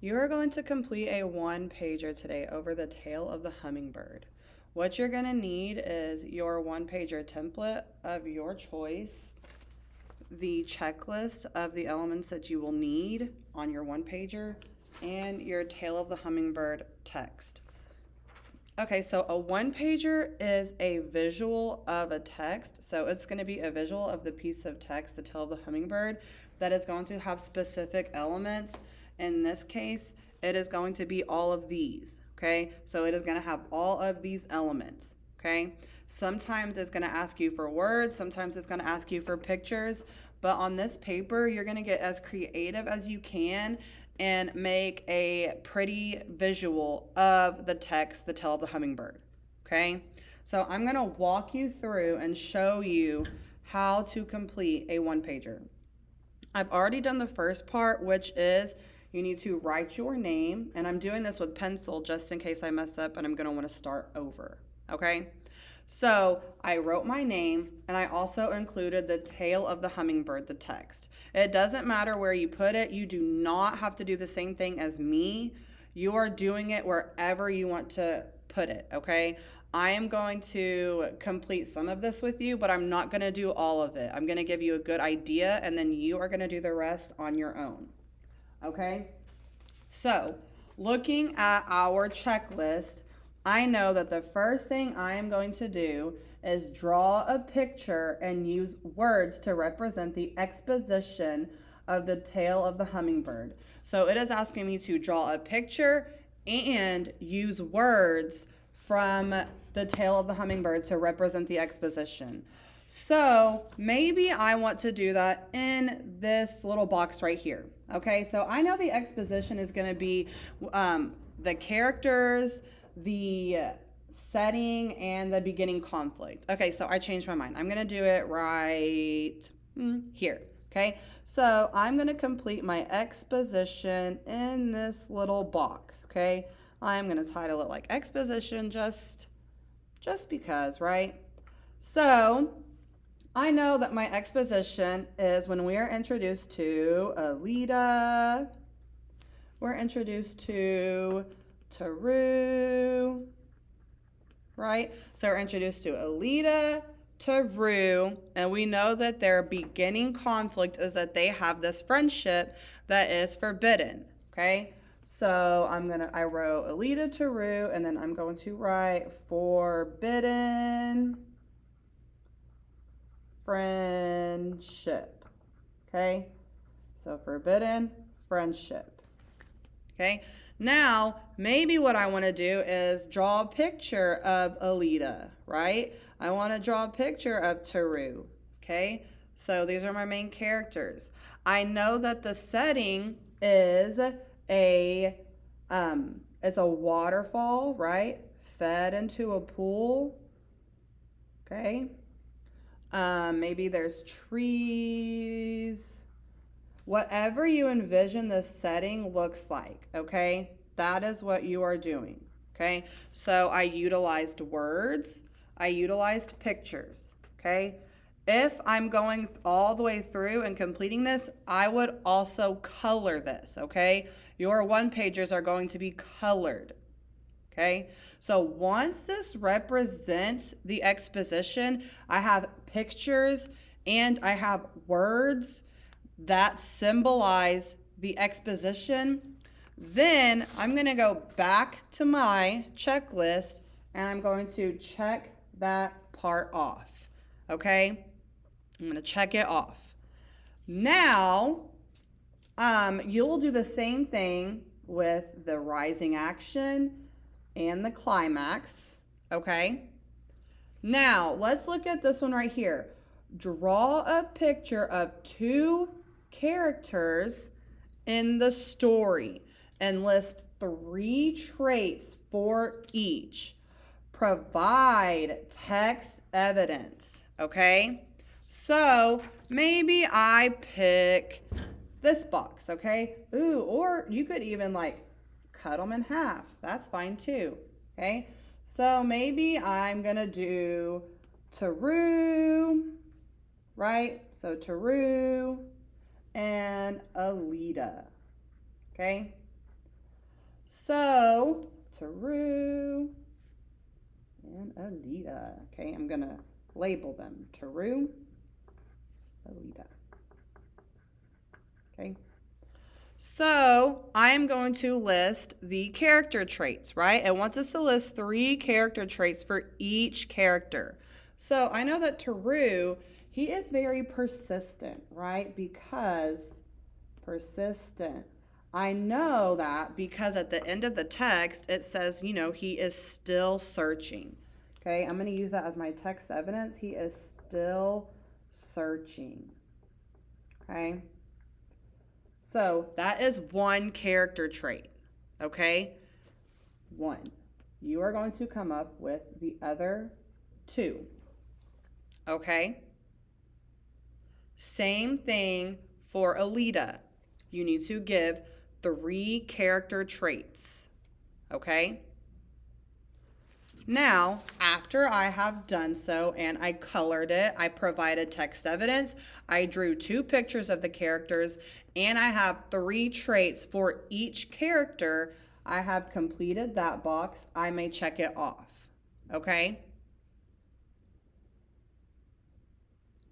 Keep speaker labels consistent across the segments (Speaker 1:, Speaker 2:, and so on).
Speaker 1: You are going to complete a one-pager today over the tail of the hummingbird. What you're going to need is your one-pager template of your choice, the checklist of the elements that you will need on your one-pager, and your tail of the hummingbird text. Okay, so a one-pager is a visual of a text. So it's going to be a visual of the piece of text, the tail of the hummingbird, that is going to have specific elements. In this case, it is going to be all of these, okay? So it is going to have all of these elements, okay? Sometimes it's going to ask you for words, sometimes it's going to ask you for pictures, but on this paper, you're going to get as creative as you can and make a pretty visual of the text, the tail of the hummingbird, okay? So I'm going to walk you through and show you how to complete a one-pager. I've already done the first part, which is you need to write your name, and I'm doing this with pencil just in case I mess up and I'm going to want to start over, okay? So I wrote my name, and I also included the tail of the hummingbird, the text. It doesn't matter where you put it. You do not have to do the same thing as me. You are doing it wherever you want to put it, okay? I am going to complete some of this with you, but I'm not going to do all of it. I'm going to give you a good idea, and then you are going to do the rest on your own, okay? So looking at our checklist, I know that the first thing I am going to do is draw a picture and use words to represent the exposition of the tail of the hummingbird. So it is asking me to draw a picture and use words from the tail of the hummingbird to represent the exposition. So maybe I want to do that in this little box right here. Okay, so I know the exposition is going to be the characters, the setting, and the beginning conflict. Okay, so I changed my mind. I'm going to do it right here. Okay, so I'm going to complete my exposition in this little box. Okay, I'm going to title it like exposition just because, right? So I know that my exposition is when we are introduced to Alita, we're introduced to Taru, right? So we're introduced to Alita, Taru, and we know that their beginning conflict is that they have this friendship that is forbidden, okay? So I wrote Alita, Taru, and then I'm going to write forbidden friendship, okay? So forbidden friendship, okay? Now, maybe what I want to do is draw a picture of Alita, right? I want to draw a picture of Taru, okay? So these are my main characters. I know that the setting is a waterfall, right? Fed into a pool, okay? Maybe there's trees. Whatever you envision the setting looks like, okay? That is what you are doing, okay? So I utilized words. I utilized pictures, okay? If I'm going all the way through and completing this, I would also color this, okay? Your one-pagers are going to be colored, okay? So once this represents the exposition, I have pictures and I have words that symbolize the exposition. Then I'm going to go back to my checklist and I'm going to check that part off, okay? I'm going to check it off. Now, you'll do the same thing with the rising action and the climax, okay? Now, let's look at this one right here. Draw a picture of two characters in the story and list 3 traits for each. Provide text evidence, okay? So maybe I pick this box, okay? Ooh, or you could even like cut them in half. That's fine too, okay? So maybe I'm gonna do Taru, right? So Taru and Alita, okay? So, Taru and Alita. Okay, I'm going to label them. Taru, Alita. Okay. So I'm going to list the character traits, right? It wants us to list 3 character traits for each character. So I know that Taru, he is very persistent, right? Because persistent. I know that because at the end of the text, it says, he is still searching. Okay, I'm going to use that as my text evidence. He is still searching. Okay. So that is 1 character trait, okay? 1. You are going to come up with the other 2, okay? Same thing for Alita. You need to give 3 character traits, okay? Now, after I have done so and I colored it, I provided text evidence, I drew 2 pictures of the characters, and I have 3 traits for each character, I have completed that box. I may check it off, okay?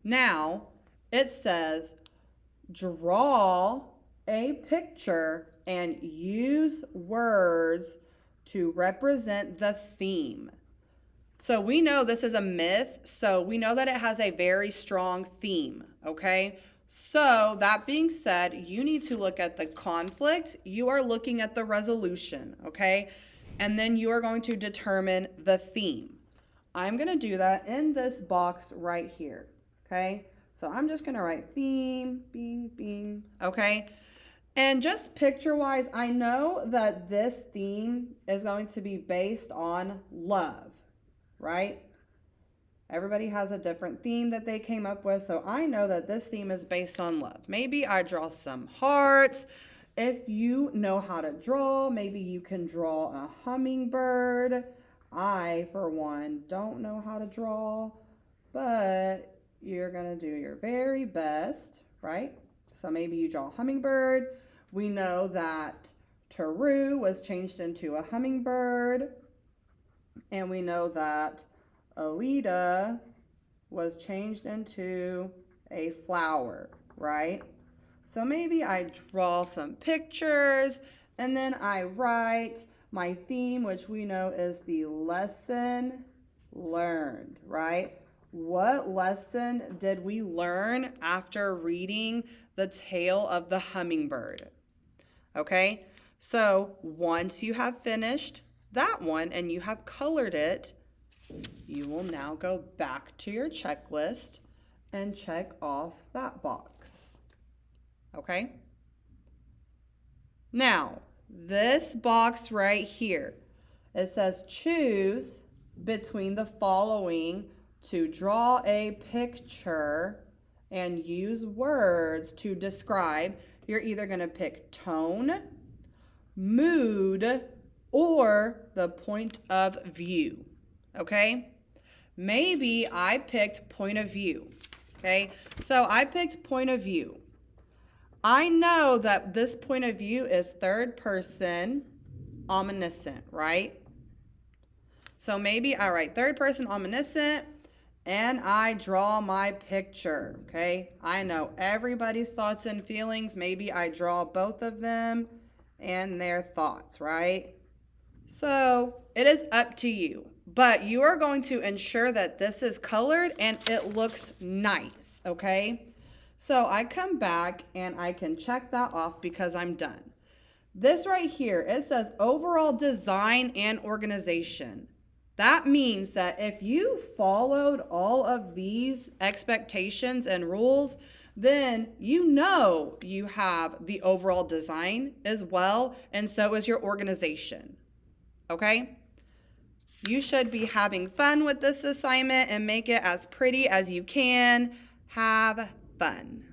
Speaker 1: Now, it says, draw a picture and use words to represent the theme. So we know this is a myth, so we know that it has a very strong theme, okay? So that being said, you need to look at the conflict. You are looking at the resolution, okay? And then you are going to determine the theme. I'm going to do that in this box right here, okay? So I'm just going to write theme, bing, bing, okay? And just picture-wise, I know that this theme is going to be based on love, right? Everybody has a different theme that they came up with, so I know that this theme is based on love. Maybe I draw some hearts. If you know how to draw, maybe you can draw a hummingbird. I, for one, don't know how to draw, but you're going to do your very best, right? So maybe you draw a hummingbird. We know that Taru was changed into a hummingbird. And we know that Alita was changed into a flower, right? So maybe I draw some pictures and then I write my theme, which we know is the lesson learned, right? What lesson did we learn after reading The Tale of the Hummingbird? Okay, so once you have finished that one and you have colored it, you will now go back to your checklist and check off that box. Okay? Now, this box right here, it says choose between the following to draw a picture and use words to describe. You're either going to pick tone, mood, or the point of view, okay? Maybe I picked point of view, okay? So I picked point of view. I know that this point of view is 3rd person omniscient, right? So maybe I write 3rd person omniscient and I draw my picture, okay? I know everybody's thoughts and feelings. Maybe I draw both of them and their thoughts, right? So it is up to you, but you are going to ensure that this is colored and it looks nice, okay? So I come back and I can check that off because I'm done. This right here, it says overall design and organization. That means that if you followed all of these expectations and rules, then you know you have the overall design as well, and so is your organization. Okay? You should be having fun with this assignment and make it as pretty as you can. Have fun.